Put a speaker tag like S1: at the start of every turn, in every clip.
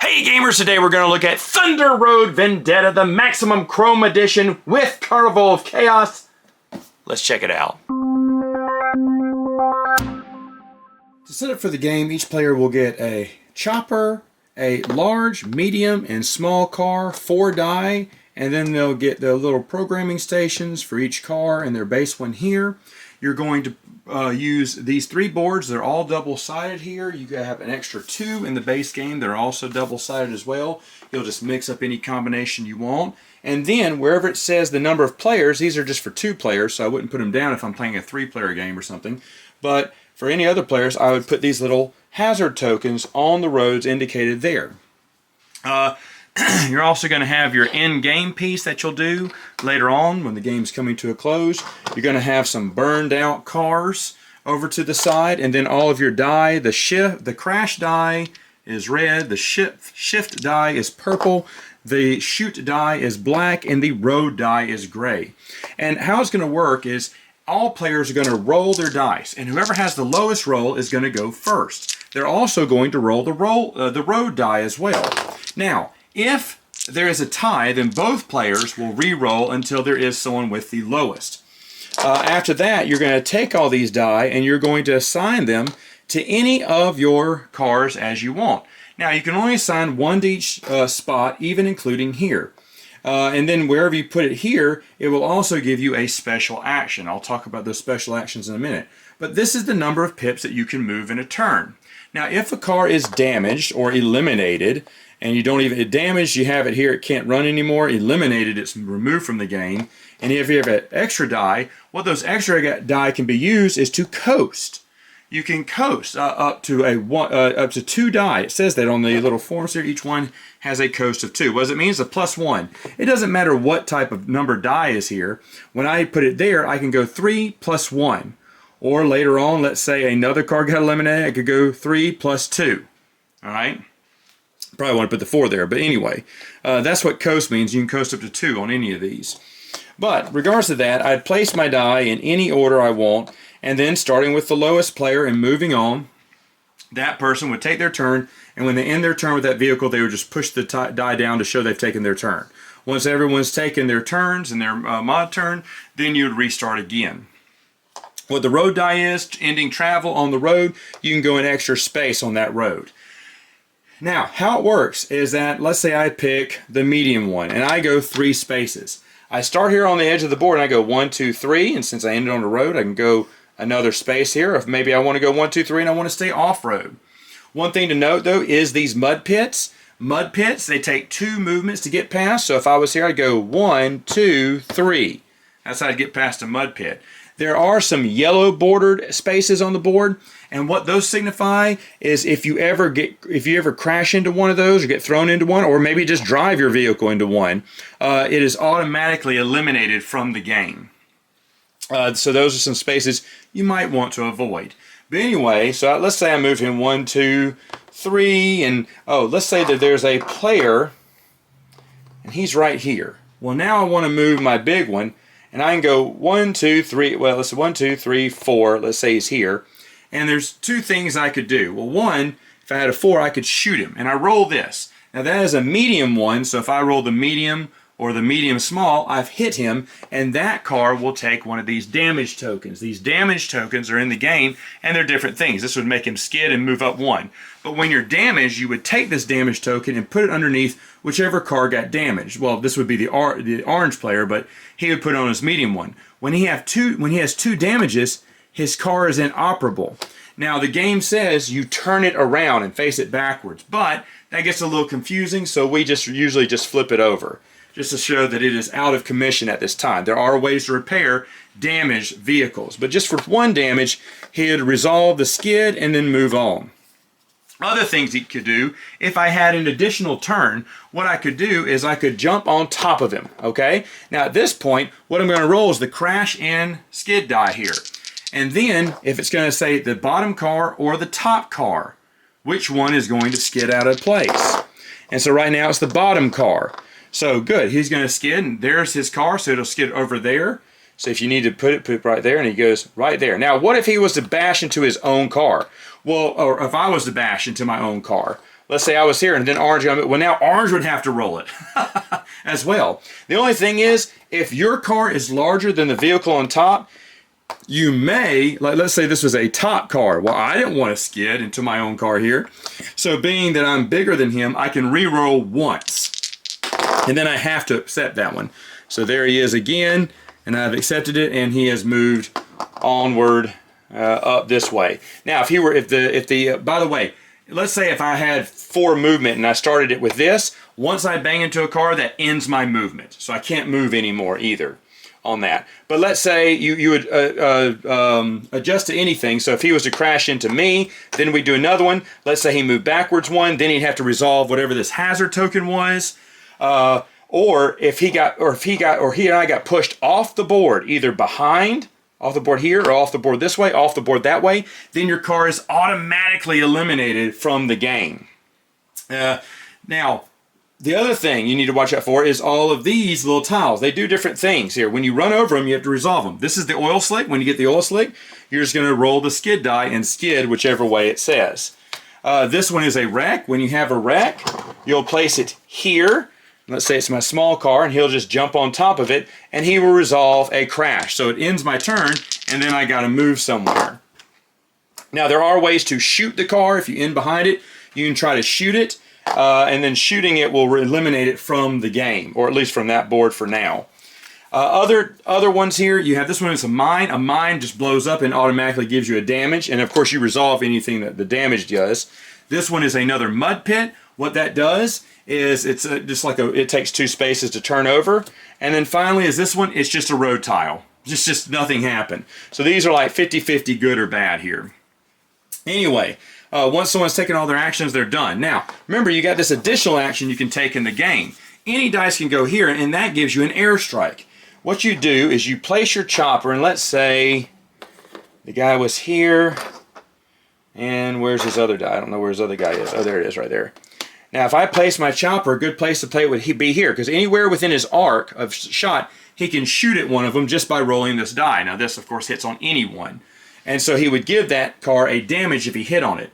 S1: Hey gamers, today we're going to look at Thunder Road Vendetta, the Maximum Chrome Edition with Carnival of Chaos. Let's check it out.
S2: To set up for the game, each player will get a chopper, a large, medium, and small car, 4 die, and then they'll get the little programming stations for each car and their base one here. You're going to use these 3 boards. They're all double-sided here. You have an extra 2 in the base game. They're also double-sided as well. You'll just mix up any combination you want. And then wherever it says the number of players, these are just for 2 players, so I wouldn't put them down if I'm playing a 3-player game or something. But for any other players, I would put these little hazard tokens on the roads indicated there. You're also going to have your in-game piece that you'll do later on when the game's coming to a close. You're going to have some burned out cars over to the side, and then all of your die. The crash die is red, the shift die is purple, the shoot die is black, and the road die is gray. And how it's going to work is all players are going to roll their dice, and whoever has the lowest roll is going to go first. They're also going to roll the road die as well. Now, if there is a tie, then both players will re-roll until there is someone with the lowest. After that, you're going to take all these die and you're going to assign them to any of your cars as you want. Now, you can only assign 1 to each spot, even including here. And then wherever you put it here, it will also give you a special action. I'll talk about those special actions in a minute. But this is the number of pips that you can move in a turn. Now, if a car is damaged or eliminated, and you don't even, damaged, you have it here, it can't run anymore. Eliminated, it's removed from the game. And if you have an extra die, what those extra die can be used is to coast. You can coast up to 2 die. It says that on the little forms here. Each one has a coast of 2. What does it mean? It's a +1. It doesn't matter what type of number die is here. When I put it there, I can go 3 + 1. Or later on, let's say another car got eliminated, I could go 3 + 2. All right? Probably want to put the 4 there, but anyway, that's what coast means. You can coast up to 2 on any of these. But regardless of that, I'd place my die in any order I want, and then starting with the lowest player and moving on, that person would take their turn, and when they end their turn with that vehicle, they would just push the die down to show they've taken their turn. Once everyone's taken their turns and their mod turn, then you would restart again. What the road die is, ending travel on the road, you can go an extra space on that road. Now, how it works is that, let's say I pick the medium one, and I go 3 spaces. I start here on the edge of the board, and I go 1, 2, 3, and since I ended on the road, I can go another space here. If maybe I want to go 1, 2, 3, and I want to stay off-road. One thing to note, though, is these mud pits. Mud pits, they take 2 movements to get past, so if I was here, I'd go 1, 2, 3. That's how I'd get past a mud pit. There are some yellow bordered spaces on the board, and what those signify is if you ever crash into one of those or get thrown into one, or maybe just drive your vehicle into one, it is automatically eliminated from the game. So those are some spaces you might want to avoid. But anyway, so let's say I move him 1, 2, 3, and let's say that there's a player, and he's right here. Well, now I want to move my big one. And I can go 1, 2, 3, well, let's say 1, 2, 3, 4, let's say he's here. And there's 2 things I could do. Well, one, if I had a 4, I could shoot him. And I roll this. Now that is a medium one, so if I roll the medium or the medium small, I've hit him, and that car will take one of these damage tokens. These damage tokens are in the game, and they're different things. This would make him skid and move up 1. But when you're damaged, you would take this damage token and put it underneath whichever car got damaged. Well, this would be the orange player, but he would put it on his medium one. When he has 2 damages, his car is inoperable. Now, the game says you turn it around and face it backwards, but that gets a little confusing, so we usually just flip it over, just to show that it is out of commission at this time. There are ways to repair damaged vehicles, but just for 1 damage, he'd resolve the skid and then move on. Other things he could do, if I had an additional turn, what I could do is I could jump on top of him, okay? Now at this point, what I'm going to roll is the crash and skid die here. And then, if it's going to say the bottom car or the top car, which one is going to skid out of place? And so right now it's the bottom car. So good, he's going to skid, and there's his car, so it'll skid over there. So if you need to put it right there, and he goes right there. Now, what if he was to bash into his own car? Well, or if I was to bash into my own car, let's say I was here and then orange, well now orange would have to roll it as well. The only thing is, if your car is larger than the vehicle on top, you may, like let's say this was a top car. Well, I didn't want to skid into my own car here. So being that I'm bigger than him, I can re-roll once. And then I have to accept that one. So there he is again, and I've accepted it, and he has moved onward up this way. Now, if by the way, let's say if I had 4 movement and I started it with this, once I bang into a car, that ends my movement. So I can't move anymore either on that. But let's say you would adjust to anything. So if he was to crash into me, then we do another one. Let's say he moved backwards one, then he'd have to resolve whatever this hazard token was. Or if he and I got pushed off the board, either behind, off the board here, or off the board this way, off the board that way, then your car is automatically eliminated from the game. Now, the other thing you need to watch out for is all of these little tiles. They do different things here. When you run over them, you have to resolve them. This is the oil slick. When you get the oil slick, you're just going to roll the skid die and skid whichever way it says. This one is a wreck. When you have a wreck, you'll place it here. Let's say it's my small car, and he'll just jump on top of it, and he will resolve a crash. So it ends my turn, and then I got to move somewhere. Now, there are ways to shoot the car. If you end behind it, you can try to shoot it, and then shooting it will eliminate it from the game, or at least from that board for now. Other ones here, you have this one is a mine. A mine just blows up and automatically gives you a damage, and of course you resolve anything that the damage does. This one is another mud pit. What that does is it's just like it takes 2 spaces to turn over. And then finally is this one, it's just a road tile. Just nothing happened. So these are like 50-50 good or bad here. Anyway, once someone's taken all their actions, they're done. Now, remember, you got this additional action you can take in the game. Any dice can go here, and that gives you an airstrike. What you do is you place your chopper, and let's say the guy was here, and where's his other die? I don't know where his other guy is. Oh, there it is right there. Now, if I place my chopper, a good place to play it would be here, because anywhere within his arc of shot, he can shoot at one of them just by rolling this die. Now, this, of course, hits on any one. And so he would give that car a damage if he hit on it.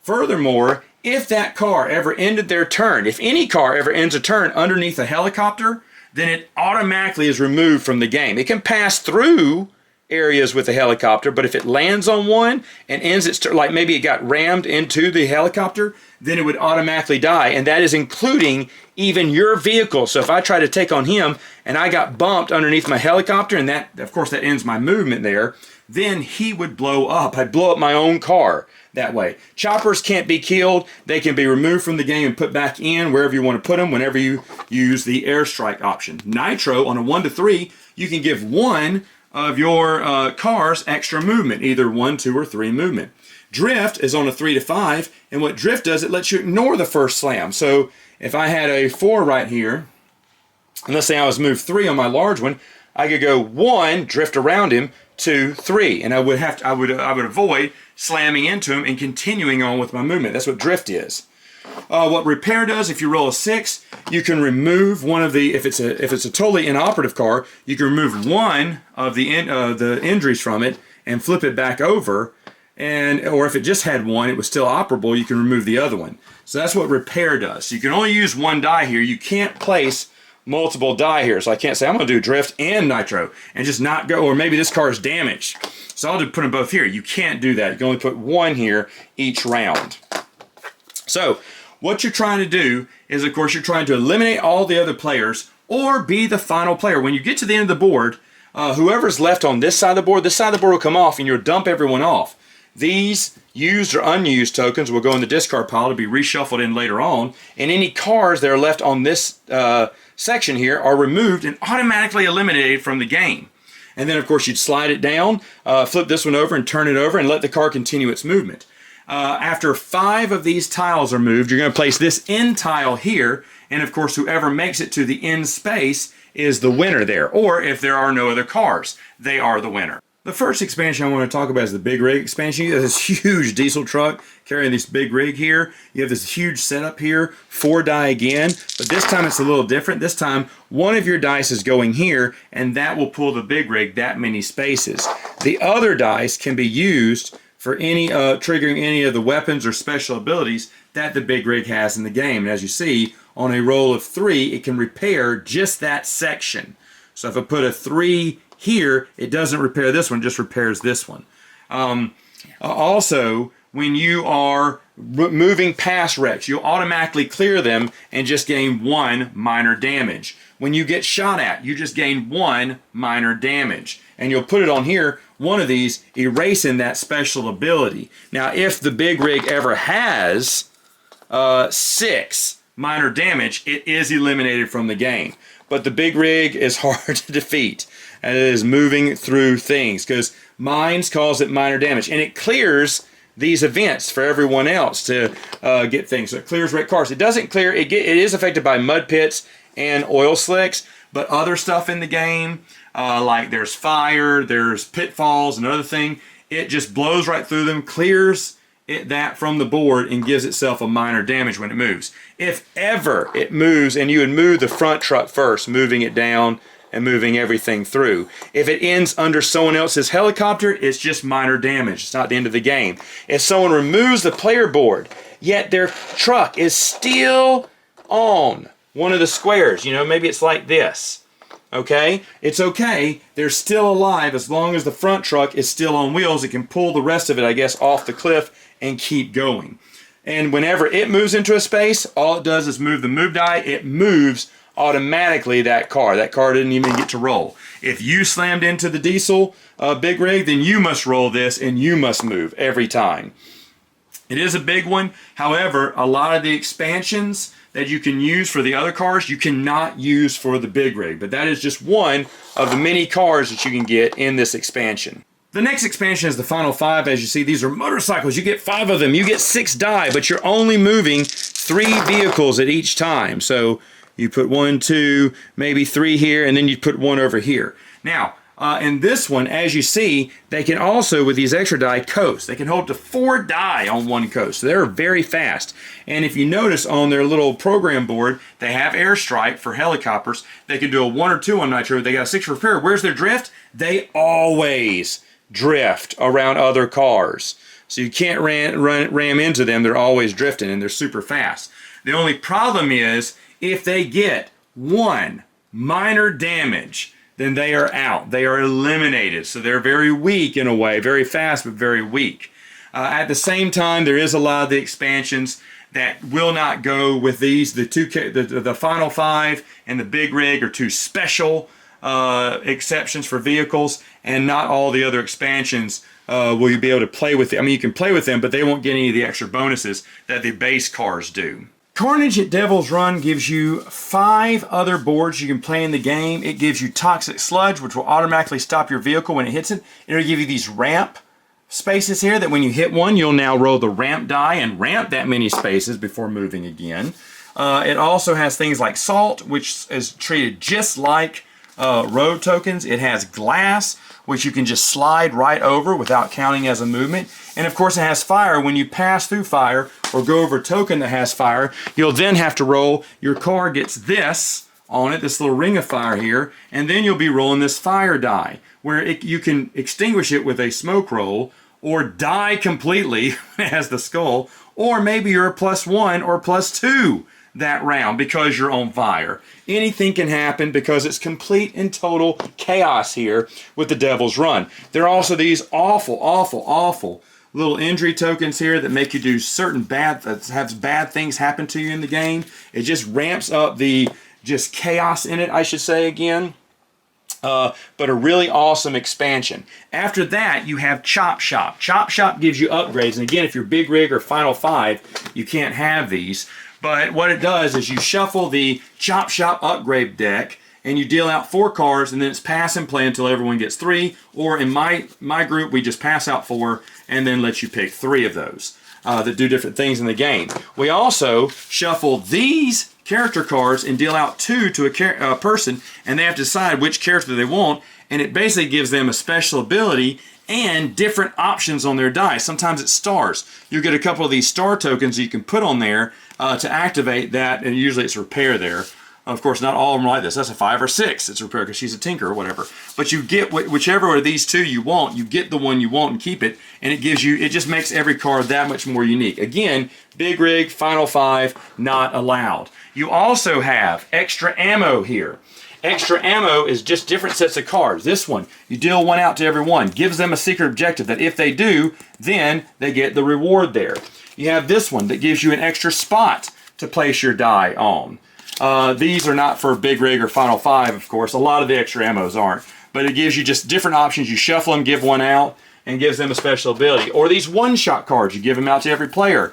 S2: Furthermore, if that car ever ended their turn, if any car ever ends a turn underneath a helicopter, then it automatically is removed from the game. It can pass through areas with a helicopter, but if it lands on one and ends its turn, like maybe it got rammed into the helicopter, then it would automatically die, and that is including even your vehicle. So if I try to take on him and I got bumped underneath my helicopter, and that, of course, that ends my movement there, then he would blow up. I'd blow up my own car that way. Choppers can't be killed. They can be removed from the game and put back in wherever you want to put them whenever you use the airstrike option. Nitro, on a 1 to 3, you can give one of your cars extra movement, either 1, 2, or 3 movement. Drift is on a 3 to 5, and what drift does, it lets you ignore the first slam. So if I had a 4 right here, and let's say I was moved 3 on my large one, I could go 1, drift around him, 2, 3, and I would avoid slamming into him and continuing on with my movement. That's what drift is. What repair does, if you roll a 6, you can remove one of the, if it's a totally inoperative car, you can remove one of the injuries from it and flip it back over, or if it just had one, it was still operable, you can remove the other one. So that's what repair does. So you can only use one die here. You can't place multiple die here. So I can't say I'm going to do drift and nitro and just not go, or maybe this car is damaged, so I'll just put them both here. You can't do that. You can only put one here each round. So what you're trying to do is, of course, you're trying to eliminate all the other players or be the final player. When you get to the end of the board, whoever's left on this side of the board will come off, and you'll dump everyone off. These used or unused tokens will go in the discard pile to be reshuffled in later on, and any cars that are left on this section here are removed and automatically eliminated from the game. And then, of course, you'd slide it down, flip this one over and turn it over and let the car continue its movement. After 5 of these tiles are moved, you're going to place this end tile here, and of course whoever makes it to the end space is the winner there. Or if there are no other cars, they are the winner. The first expansion I want to talk about is the big rig expansion. You have this huge diesel truck carrying this big rig here. You have this huge setup here, 4 die again, but this time it's a little different. This time one of your dice is going here, and that will pull the big rig that many spaces. The other dice can be used for any triggering any of the weapons or special abilities that the big rig has in the game. And as you see, on a roll of 3, it can repair just that section. So if I put a 3 here, it doesn't repair this one, it just repairs this one. Also, when you are moving past wrecks, you'll automatically clear them and just gain 1 minor damage. When you get shot at, you just gain 1 minor damage. And you'll put it on here, one of these, erasing that special ability. Now, if the big rig ever has 6 minor damage, it is eliminated from the game. But the big rig is hard to defeat. And it is moving through things, because mines calls it minor damage. And it clears these events for everyone else to get things. So it clears wrecked cars. It doesn't clear, it is affected by mud pits and oil slicks, but other stuff in the game, like there's fire, there's pitfalls, and other thing, it just blows right through them, clears that from the board, and gives itself a minor damage when it moves. If ever it moves, and you would move the front truck first, moving it down and moving everything through. If it ends under someone else's helicopter, it's just minor damage. It's not the end of the game. If someone removes the player board, yet their truck is still on one of the squares, you know, maybe it's like this, okay? It's okay, they're still alive as long as the front truck is still on wheels. It can pull the rest of it, I guess, off the cliff and keep going. And whenever it moves into a space, all it does is move the move die. It moves automatically that car. That car didn't even get to roll. If you slammed into the diesel big rig, then you must roll this and you must move every time. It is a big one. However, a lot of the expansions that you can use for the other cars, you cannot use for the big rig. But that is just one of the many cars that you can get in this expansion. The next expansion is the final 5. As you see, these are motorcycles. You get 5 of them. You get 6 die, but you're only moving 3 vehicles at each time. So you put 1, 2, maybe 3 here, and then you put 1 over here. Now, in this one, as you see, they can also, with these extra die, coast. They can hold to 4 die on one coast. So they're very fast. And if you notice on their little program board, they have airstrike for helicopters. They can do a 1 or 2 on nitro. They got a 6 repair. Where's their drift? They always drift around other cars. So you can't ram into them. They're always drifting, and they're super fast. The only problem is, if they get 1 minor damage, then they are out. They are eliminated. So they're very weak in a way, very fast but very weak. At the same time, there is a lot of the expansions that will not go with these. The final 5 and the big rig are 2 special exceptions for vehicles, and not all the other expansions will you be able to play with. I mean, you can play with them, but they won't get any of the extra bonuses that the base cars do. Carnage at Devil's Run gives you 5 other boards you can play in the game. It gives you Toxic Sludge, which will automatically stop your vehicle when it hits it. It'll give you these ramp spaces here that when you hit one, you'll now roll the ramp die and ramp that many spaces before moving again. It also has things like Salt, which is treated just like road tokens. It has Glass, which you can just slide right over without counting as a movement. And of course it has Fire. When you pass through fire or go over a token that has fire, you'll then have to roll. Your car gets this on it, this little ring of fire here, and then you'll be rolling this fire die, where you can extinguish it with a smoke roll, or die completely as the skull, or maybe you're a +1 or +2 that round because you're on fire. Anything can happen because it's complete and total chaos here with the Devil's Run. There are also these awful little injury tokens here that make you do certain have bad things happen to you in the game. It just ramps up the just chaos in it, I should say again. But a really awesome expansion. After that, you have Chop Shop. Chop Shop gives you upgrades, and again, if you're Big Rig or Final 5, you can't have these. But what it does is you shuffle the Chop Shop upgrade deck, and you deal out 4 cards, and then it's pass and play until everyone gets 3. Or in my group, we just pass out 4, and then let you pick 3 of those that do different things in the game. We also shuffle these character cards and deal out 2 to a person, and they have to decide which character they want, and it basically gives them a special ability and different options on their dice. Sometimes it's stars. You get a couple of these star tokens you can put on there to activate that, and usually it's repair there. Of course, not all of them are like this. That's a 5 or 6. It's repaired because she's a tinker or whatever. But you get whichever of these two you want, you get the one you want and keep it. And it gives you, it just makes every card that much more unique. Again, big rig, final 5, not allowed. You also have extra ammo here. Extra ammo is just different sets of cards. This one, you deal one out to every one. Gives them a secret objective that if they do, then they get the reward there. You have this one that gives you an extra spot to place your die on. These are not for big rig or final 5, of course. A lot of the extra ammos aren't. But it gives you just different options. You shuffle them, give one out, and gives them a special ability. Or these one-shot cards, you give them out to every player,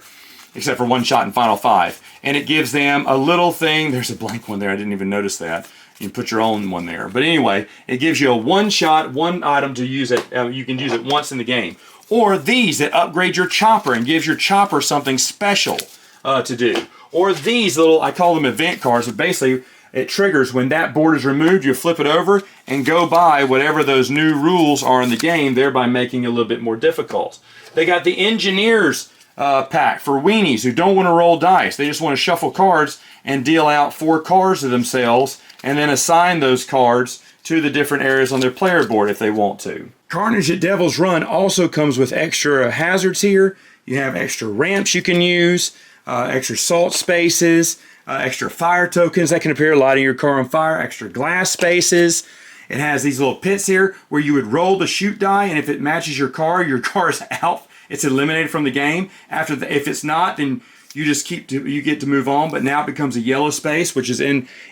S2: except for one shot in final 5. And it gives them a little thing. There's a blank one there. I didn't even notice that. You can put your own one there. But anyway, it gives you a one-shot, one item to use it. You can use it once in the game. Or these that upgrade your chopper and gives your chopper something special to do. Or these little, I call them event cards, but basically it triggers when that board is removed, you flip it over and go by whatever those new rules are in the game, thereby making it a little bit more difficult. They got the engineers pack for weenies who don't want to roll dice. They just want to shuffle cards and deal out 4 cards to themselves and then assign those cards to the different areas on their player board if they want to. Carnage at Devil's Run also comes with extra hazards here. You have extra ramps you can use, extra salt spaces, extra fire tokens that can appear lighting your car on fire, extra glass spaces. It has these little pits here where you would roll the shoot die, and if it matches your car is out. It's eliminated from the game. If it's not, then you just you get to move on, but now it becomes a yellow space, which is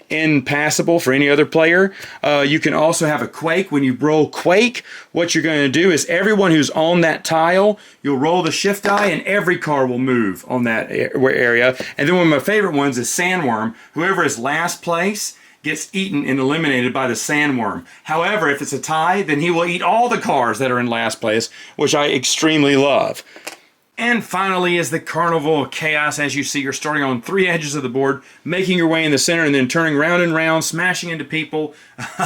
S2: impassable for any other player. You can also have a quake. When you roll quake, what you're going to do is everyone who's on that tile, you'll roll the shift die, and every car will move on that area. And then one of my favorite ones is sandworm. Whoever is last place gets eaten and eliminated by the sandworm. However, if it's a tie, then he will eat all the cars that are in last place, which I extremely love. And finally is the Carnival of Chaos. As you see, you're starting on 3 edges of the board, making your way in the center, and then turning round and round, smashing into people,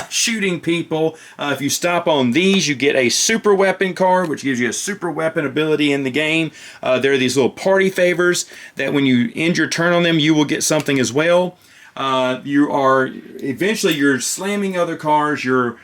S2: shooting people. If you stop on these, you get a super weapon card, which gives you a super weapon ability in the game. There are these little party favors that when you end your turn on them, you will get something as well. Eventually you're slamming other cars, you're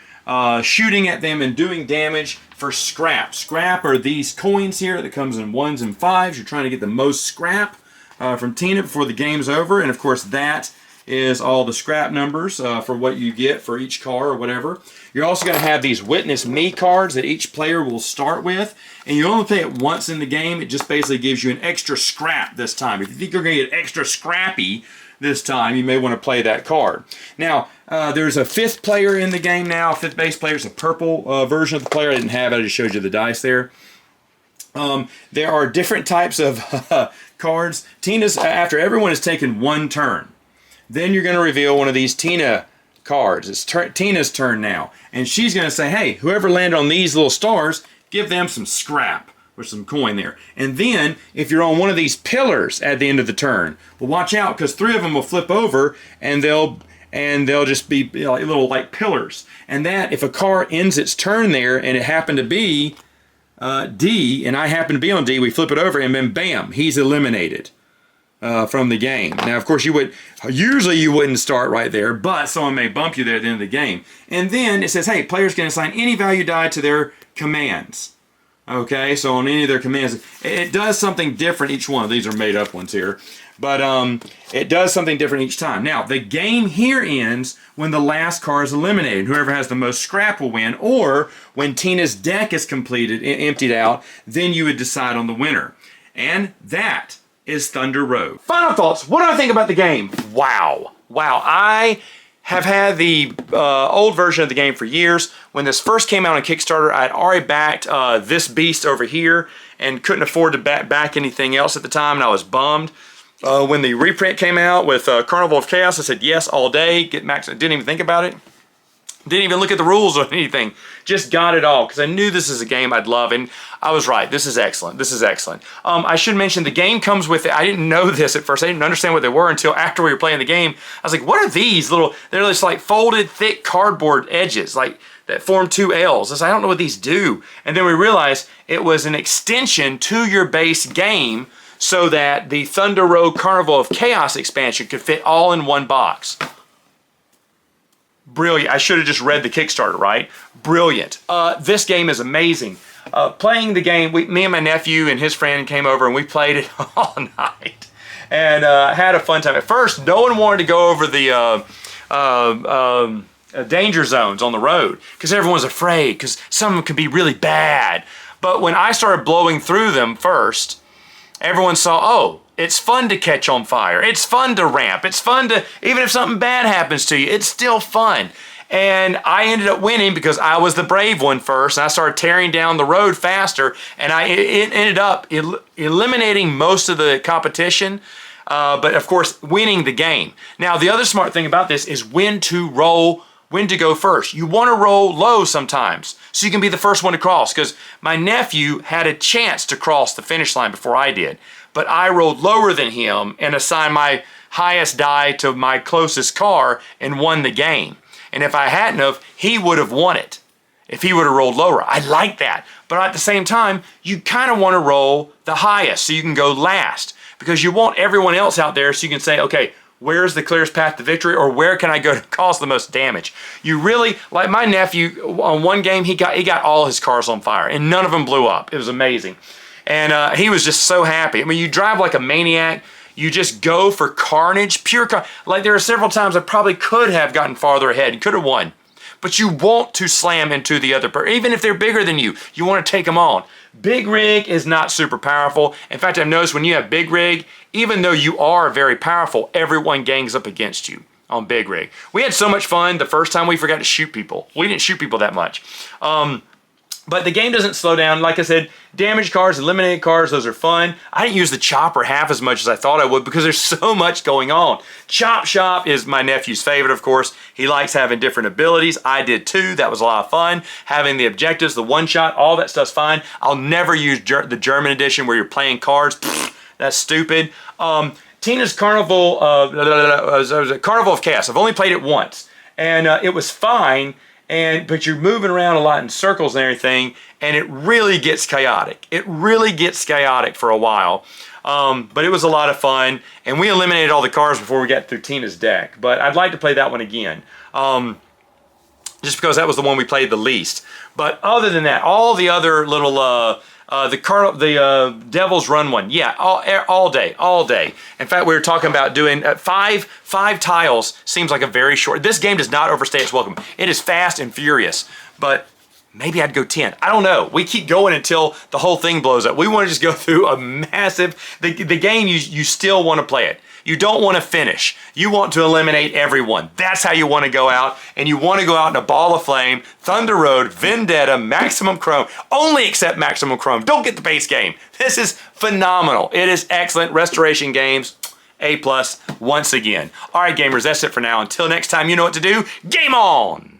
S2: shooting at them and doing damage for scrap. Scrap are these coins here that comes in 1s and 5s. You're trying to get the most scrap from Tina before the game's over, and of course that is all the scrap numbers for what you get for each car or whatever. You're also going to have these Witness Me cards that each player will start with, and you only play it once in the game. It just basically gives you an extra scrap this time. If you think you're going to get extra scrappy this time, you may want to play that card. Now, there's a 5th player in the game now. 5th base player is a purple version of the player. I didn't have it. I just showed you the dice there. There are different types of cards. After everyone has taken one turn, then you're going to reveal one of these Tina cards. It's Tina's turn now. And she's going to say, hey, whoever landed on these little stars, give them some scrap. Or some coin there. And then, if you're on one of these pillars at the end of the turn, well, watch out, because 3 of them will flip over, and they'll just be little like pillars. And that, if a car ends its turn there, and it happened to be D, and I happen to be on D, we flip it over, and then bam, he's eliminated from the game. Now, of course, usually you wouldn't start right there, but someone may bump you there at the end of the game. And then it says, hey, players can assign any value die to their commands. Okay, so on any of their commands, it does something different. Each one of these are made up ones here, but it does something different each time. Now, the game here ends when the last car is eliminated. Whoever has the most scrap will win, or when Tina's deck is completed, emptied out, then you would decide on the winner. And that is Thunder Road. Final thoughts. What do I think about the game? Wow. I have had the old version of the game for years. When this first came out on Kickstarter, I had already backed this beast over here and couldn't afford to back anything else at the time, and I was bummed. When the reprint came out with Carnival of Chaos, I said yes all day. Get Max. I didn't even think about it. Didn't even look at the rules or anything. Just got it all because I knew this is a game I'd love, and I was right. This is excellent. This is excellent. I should mention the game comes with it. I didn't know this at first. I didn't understand what they were until after we were playing the game. I was like, what are these little? They're just like folded, thick cardboard edges, like that form 2 L's. I was like, I don't know what these do. And then we realized it was an extension to your base game, so that the Thunder Road Carnival of Chaos expansion could fit all in one box.
S1: brilliant. I should have just read the Kickstarter, right? Brilliant. This game is amazing. Playing the game, me and my nephew and his friend came over and we played it all night and had a fun time. At first, no one wanted to go over the danger zones on the road because everyone was afraid because some of them can be really bad. But when I started blowing through them first, everyone saw, oh, it's fun to catch on fire. It's fun to ramp. It's fun to, even if something bad happens to you, it's still fun. And I ended up winning because I was the brave one first, and I started tearing down the road faster, and it ended up eliminating most of the competition, but of course, winning the game. Now, the other smart thing about this is when to go first. You want to roll low sometimes, so you can be the first one to cross, because my nephew had a chance to cross the finish line before I did, but I rolled lower than him and assigned my highest die to my closest car and won the game. And if I hadn't have, he would have won it if he would have rolled lower. I like that. But at the same time, you kind of want to roll the highest so you can go last, because you want everyone else out there so you can say, okay, where's the clearest path to victory, or where can I go to cause the most damage? You really, like my nephew, on one game, he got all his cars on fire and none of them blew up. It was amazing. And he was just so happy. I mean, you drive like a maniac. You just go for carnage, pure carnage. Like there are several times I probably could have gotten farther ahead and could have won. But you want to slam into the other person. Even if they're bigger than you want to take them on. Big rig is not super powerful. In fact, I've noticed when you have big rig, even though you are very powerful, everyone gangs up against you on big rig. We had so much fun the first time we forgot to shoot people. We didn't shoot people that much. But the game doesn't slow down. Like I said, damaged cars, eliminated cars, those are fun. I didn't use the chopper half as much as I thought I would because there's so much going on. Chop Shop is my nephew's favorite, of course. He likes having different abilities. I did too. That was a lot of fun. Having the objectives, the one-shot, all that stuff's fine. I'll never use the German edition where you're playing cards. That's stupid. Tina's Carnival, Carnival of Chaos. I've only played it once, and it was fine. But you're moving around a lot in circles and everything, and it really gets chaotic. It really gets chaotic for a while. But it was a lot of fun, and we eliminated all the cars before we got through Tina's deck. But I'd like to play that one again, just because that was the one we played the least. But other than that, all the other little the Devil's Run one, yeah, all day. In fact, we were talking about doing five tiles. Seems like a very short. This game does not overstay its welcome. It is fast and furious, but maybe I'd go 10. I don't know. We keep going until the whole thing blows up. We want to just go through a massive. The game you still want to play it. You don't want to finish. You want to eliminate everyone. That's how you want to go out. And you want to go out in a ball of flame. Thunder Road, Vendetta, Maximum Chrome. Only accept Maximum Chrome. Don't get the base game. This is phenomenal. It is excellent. Restoration Games, A+ once again. All right, gamers, that's it for now. Until next time, you know what to do. Game on!